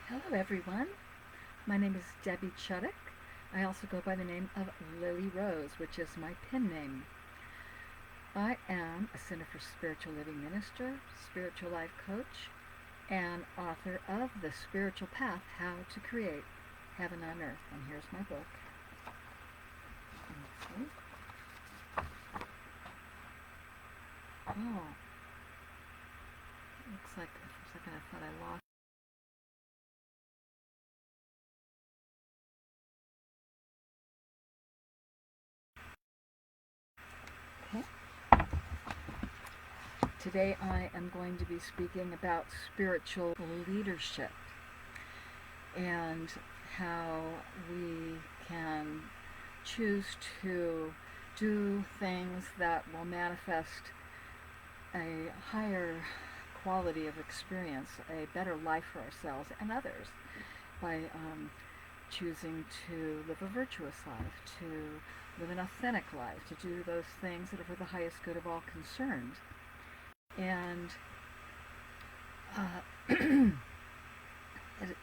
Hello everyone, my name is Debbie Chuddick. I also go by the name of Lily Rose, which is my pen name. I am a Center for Spiritual Living minister, spiritual life coach, and author of The Spiritual Path, How to Create Heaven on Earth. And here's my book. Okay. Oh, looks like for a second I thought I lost. Okay. Today I am going to be speaking about spiritual leadership and how we can choose to do things that will manifest a higher quality of experience, a better life for ourselves and others by choosing to live a virtuous life, to live an authentic life, to do those things that are for the highest good of all concerned. And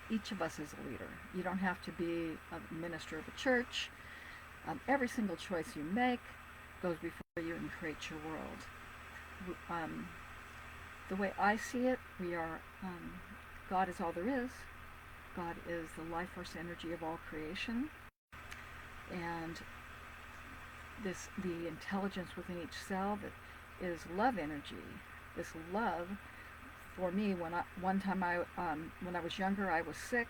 each of us is a leader. You don't have to be a minister of a church. Every single choice you make goes before you and creates your world. The way I see it, God is all there is. God is the life force energy of all creation. And the intelligence within each cell that is love energy. This love, for me, when I was younger, I was sick,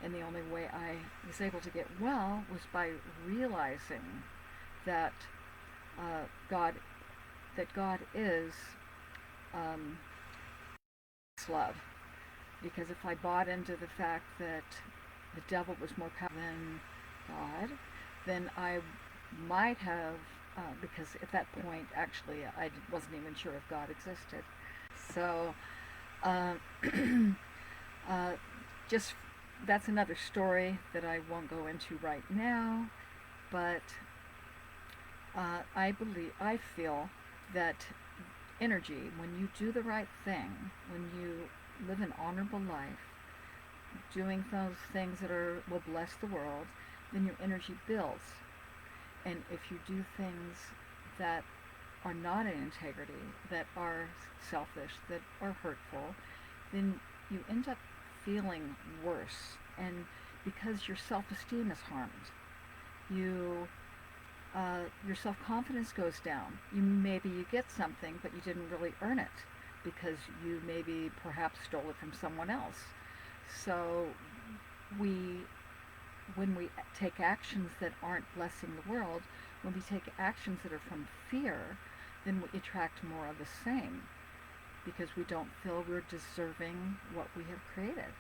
and the only way I was able to get well was by realizing that God is love. Because if I bought into the fact that the devil was more powerful than God, then I might have, because at that point, actually, I wasn't even sure if God existed. So, uh, just that's another story that I won't go into right now, but I feel that energy, when you do the right thing, when you live an honorable life, doing those things that will bless the world, then your energy builds. And if you do things that are not in integrity, that are selfish, that are hurtful, then you end up feeling worse. And because your self-esteem is harmed, your self-confidence goes down. Maybe you get something, but you didn't really earn it because you maybe perhaps stole it from someone else. So when we take actions that aren't blessing the world, when we take actions that are from fear, then we attract more of the same because we don't feel we're deserving what we have created.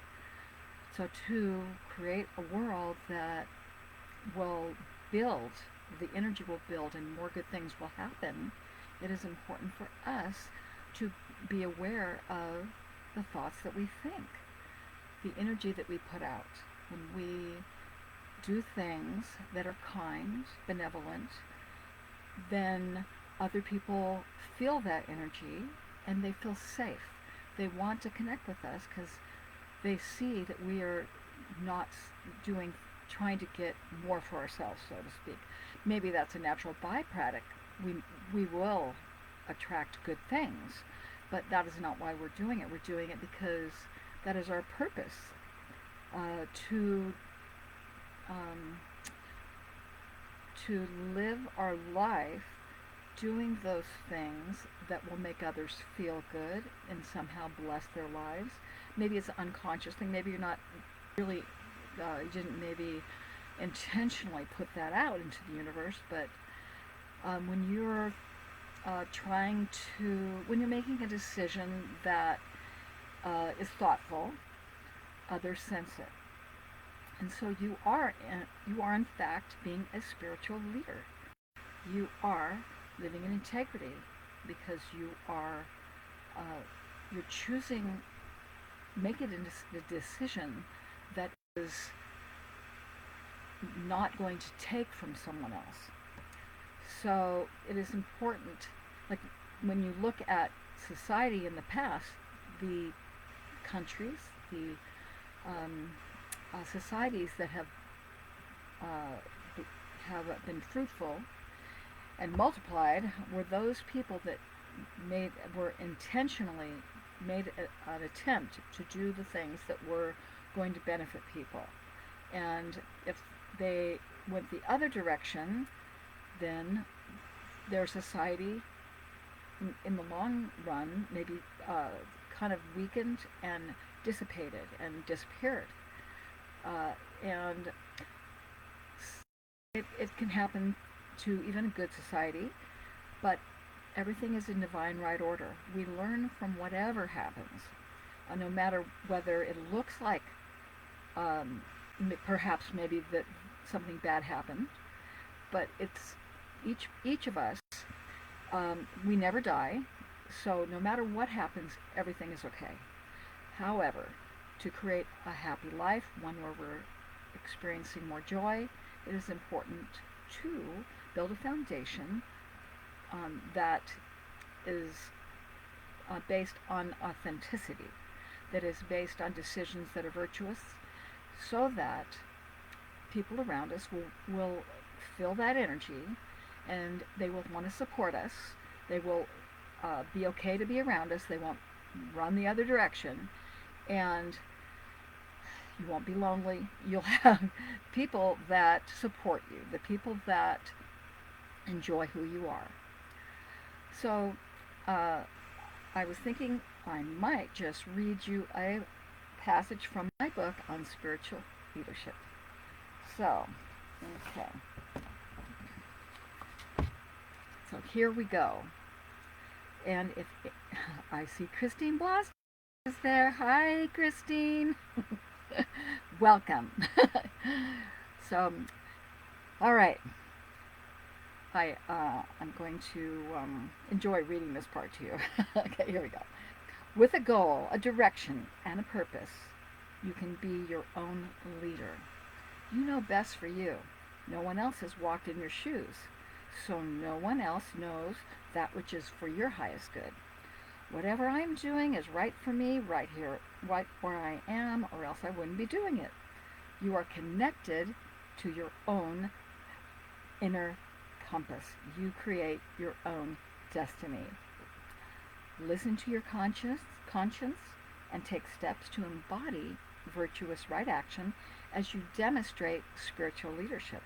So to create a world that will build, the energy will build and more good things will happen, it is important for us to be aware of the thoughts that we think, the energy that we put out. When we do things that are kind, benevolent, then other people feel that energy and they feel safe. They want to connect with us because they see that we are not trying to get more for ourselves, so to speak. Maybe that's a natural byproduct. We will attract good things, but that is not why we're doing it. We're doing it because that is our purpose, to live our life doing those things that will make others feel good and somehow bless their lives. Maybe it's an unconscious thing. Maybe you're not really, you didn't maybe intentionally put that out into the universe, but when you're when you're making a decision that is thoughtful, others sense it. And so you are in fact being a spiritual leader. You are living in integrity because you're choosing, making a decision that is not going to take from someone else. So it is important, like when you look at society in the past, the countries, the um, societies that uh, been fruitful and multiplied were those people that were intentionally made an attempt to do the things that were going to benefit people. And if they went the other direction, then their society, in the long run, maybe kind of weakened and dissipated and disappeared. And it can happen to even a good society, but everything is in divine right order. We learn from whatever happens, no matter whether it looks like perhaps maybe that something bad happened, but it's each of us. We never die, so no matter what happens, everything is okay. However, to create a happy life, one where we're experiencing more joy, it is important to build a foundation that is based on authenticity, that is based on decisions that are virtuous, so that people around us will feel that energy and they will want to support us. They will be okay to be around us. They won't run the other direction. And you won't be lonely. You'll have people that support you, the people that enjoy who you are. So I was thinking I might just read you a passage from my book on spiritual leadership. So, okay. So here we go. And if I see Christine Bloss is there. Hi, Christine. Welcome. So, all right. I'm going to enjoy reading this part to you. Okay, here we go. With a goal, a direction, and a purpose, you can be your own leader. You know best for you. No one else has walked in your shoes, so no one else knows that which is for your highest good. Whatever I'm doing is right for me, right here, right where I am, or else I wouldn't be doing it. You are connected to your own inner compass. You create your own destiny. Listen to your conscience and take steps to embody virtuous right action as you demonstrate spiritual leadership.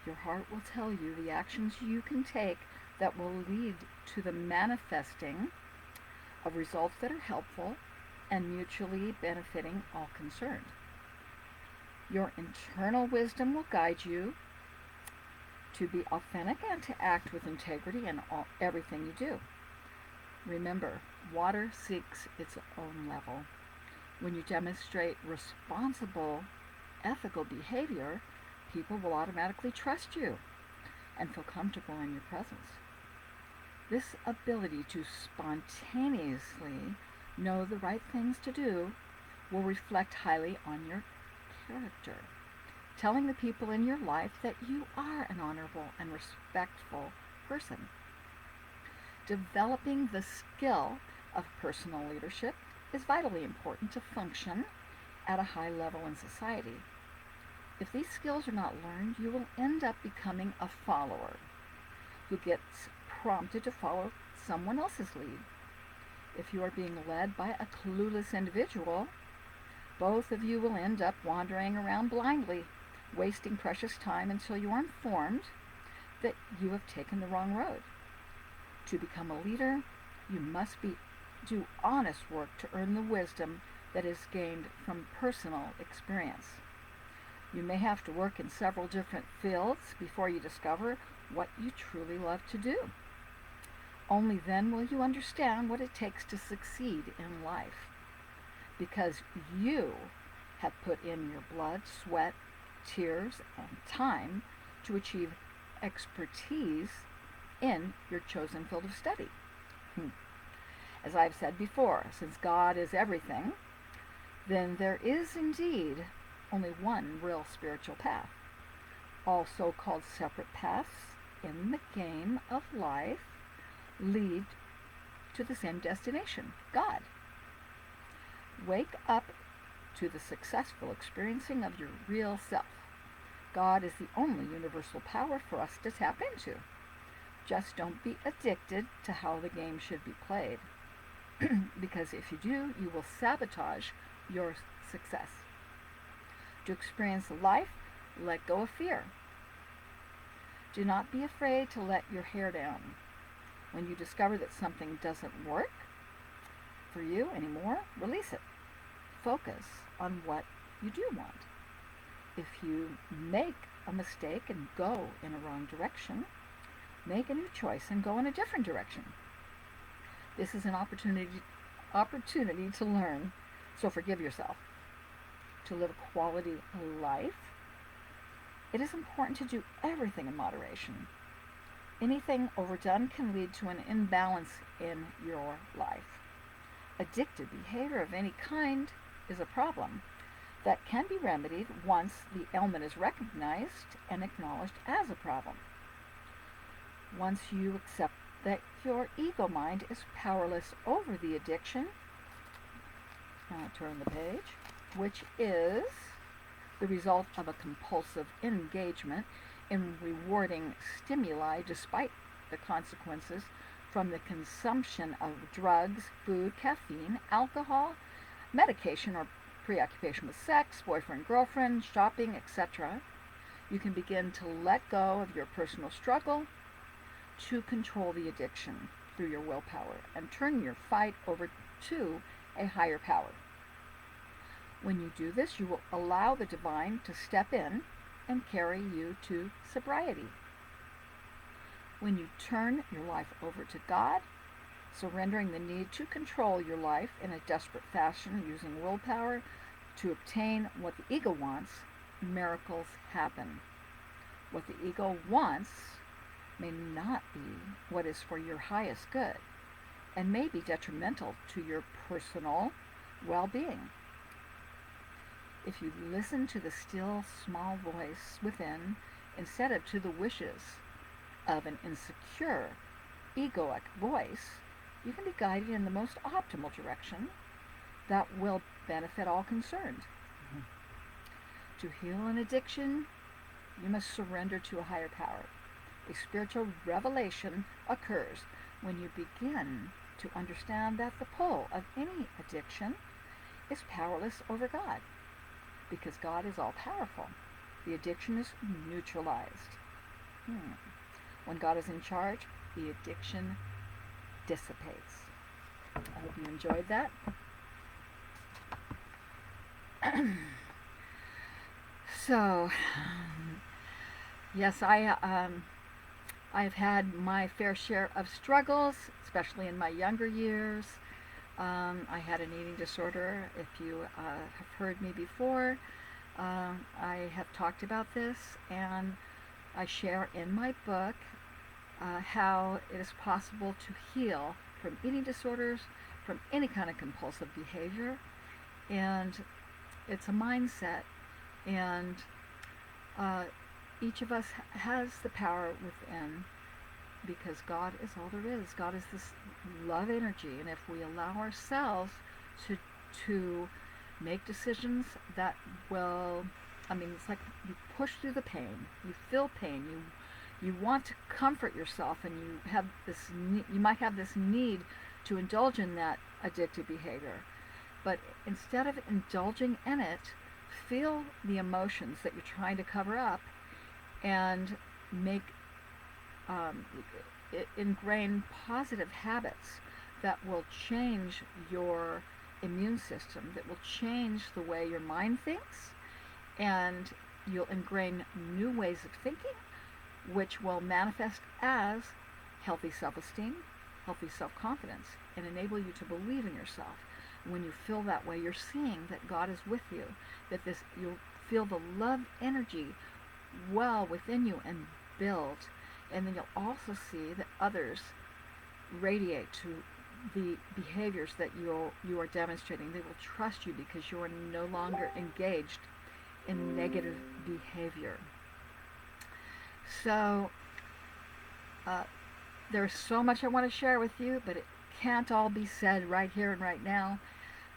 Your heart will tell you the actions you can take that will lead to the manifesting of results that are helpful and mutually benefiting all concerned. Your internal wisdom will guide you to be authentic and to act with integrity in everything you do. Remember, water seeks its own level. When you demonstrate responsible, ethical behavior, people will automatically trust you and feel comfortable in your presence. This ability to spontaneously know the right things to do will reflect highly on your character, telling the people in your life that you are an honorable and respectful person. Developing the skill of personal leadership is vitally important to function at a high level in society. If these skills are not learned, you will end up becoming a follower who gets prompted to follow someone else's lead. If you are being led by a clueless individual, both of you will end up wandering around blindly, wasting precious time until you are informed that you have taken the wrong road. To become a leader, you must do honest work to earn the wisdom that is gained from personal experience. You may have to work in several different fields before you discover what you truly love to do. Only then will you understand what it takes to succeed in life, because you have put in your blood, sweat, tears, and time to achieve expertise in your chosen field of study. As I've said before, since God is everything, then there is indeed only one real spiritual path. All so-called separate paths in the game of life lead to the same destination, God. Wake up to the successful experiencing of your real self. God is the only universal power for us to tap into. Just don't be addicted to how the game should be played, because if you do, you will sabotage your success. To experience life, let go of fear. Do not be afraid to let your hair down. When you discover that something doesn't work for you anymore, release it. Focus on what you do want. If you make a mistake and go in a wrong direction, make a new choice and go in a different direction. This is an opportunity to learn, so forgive yourself. To live a quality life, it is important to do everything in moderation. Anything overdone can lead to an imbalance in your life. Addictive behavior of any kind is a problem that can be remedied once the ailment is recognized and acknowledged as a problem. Once you accept that your ego mind is powerless over the addiction, turn the page, which is the result of a compulsive engagement in rewarding stimuli despite the consequences from the consumption of drugs, food, caffeine, alcohol, medication, or preoccupation with sex, boyfriend, girlfriend, shopping, etc., you can begin to let go of your personal struggle to control the addiction through your willpower and turn your fight over to a higher power. When you do this, you will allow the divine to step in and carry you to sobriety. When you turn your life over to God, surrendering the need to control your life in a desperate fashion using willpower to obtain what the ego wants, miracles happen. What the ego wants may not be what is for your highest good and may be detrimental to your personal well-being. If you listen to the still, small voice within instead of to the wishes of an insecure, egoic voice, you can be guided in the most optimal direction that will benefit all concerned. To heal an addiction, you must surrender to a higher power. A spiritual revelation occurs when you begin to understand that the pull of any addiction is powerless over God. Because God is all-powerful, the addiction is neutralized. When God is in charge, the addiction dissipates. I hope you enjoyed that. So, yes, I've had my fair share of struggles, especially in my younger years. I had an eating disorder. If you have heard me before, I have talked about this, and I share in my book how it is possible to heal from eating disorders, from any kind of compulsive behavior, and it's a mindset, and each of us has the power within, because God is all there is. God is this love energy, and if we allow ourselves to make decisions that will, it's like you push through the pain, you feel pain, you want to comfort yourself, and you might have this need to indulge in that addictive behavior, but instead of indulging in it, feel the emotions that you're trying to cover up and make ingrain positive habits that will change your immune system, that will change the way your mind thinks, and you'll ingrain new ways of thinking, which will manifest as healthy self-esteem, healthy self-confidence, and enable you to believe in yourself. When you feel that way, you're seeing that God is with you, that you'll feel the love energy well within you and build. And then you'll also see that others radiate to the behaviors that you are demonstrating. They will trust you because you are no longer engaged in negative behavior. So there's so much I want to share with you, but it can't all be said right here and right now.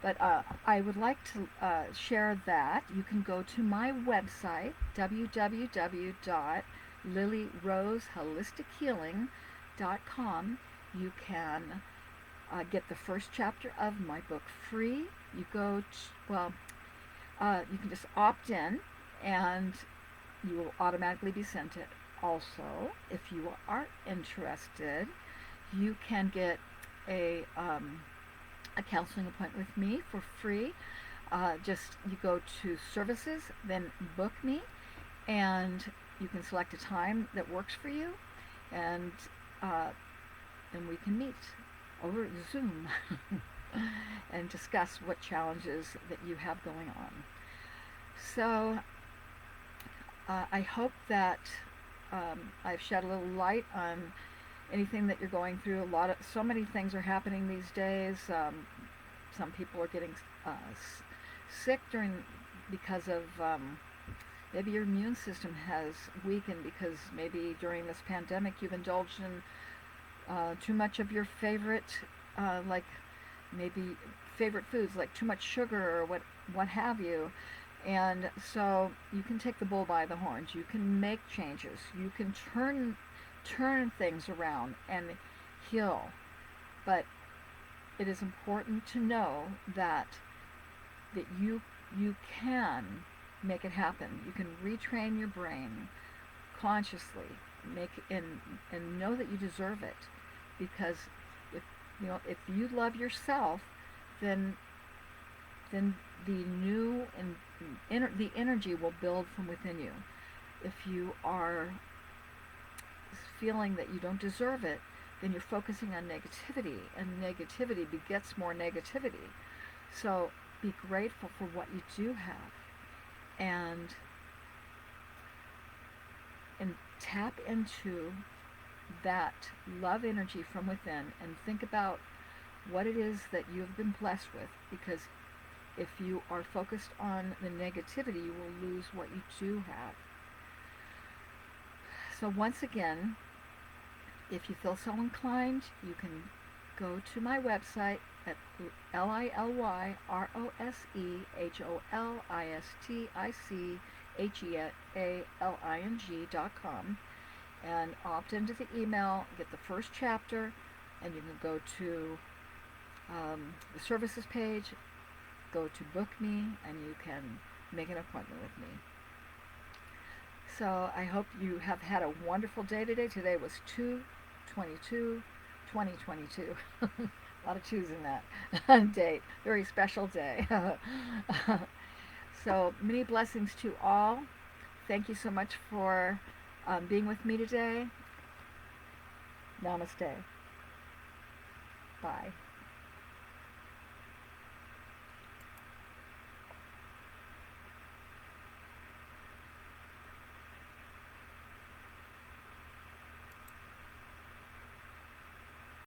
But I would like to share that. You can go to my website, www.lillyroseholistic.healing.com. You can get the first chapter of my book free. You go to, you can just opt in and you will automatically be sent it. Also, if you are interested, you can get a counseling appointment with me for free. Just you go to services, then book me, and you can select a time that works for you, and we can meet over Zoom and discuss what challenges that you have going on. So I hope that I've shed a little light on anything that you're going through. So many things are happening these days. Some people are getting sick because of maybe your immune system has weakened because maybe during this pandemic you've indulged in too much of your favorite, like maybe favorite foods, like too much sugar or what have you. And so you can take the bull by the horns. You can make changes. You can turn things around and heal. But it is important to know that you can make it happen. You can retrain your brain consciously, and know that you deserve it. Because if you love yourself, then the new and the energy will build from within you. If you are feeling that you don't deserve it, then you're focusing on negativity, and negativity begets more negativity. So be grateful for what you do have, and tap into that love energy from within, and think about what it is that you have been blessed with, because if you are focused on the negativity, you will lose what you do have. So once again, if you feel so inclined, you can go to my website at LILYROSEHOLISTICHEALING.com and opt into the email, get the first chapter, and you can go to the services page, go to book me, and you can make an appointment with me. So I hope you have had a wonderful day today. Today was 2/22/2022. A lot of twos in that date. Very special day. So many blessings to all. Thank you so much for being with me today. Namaste. Bye.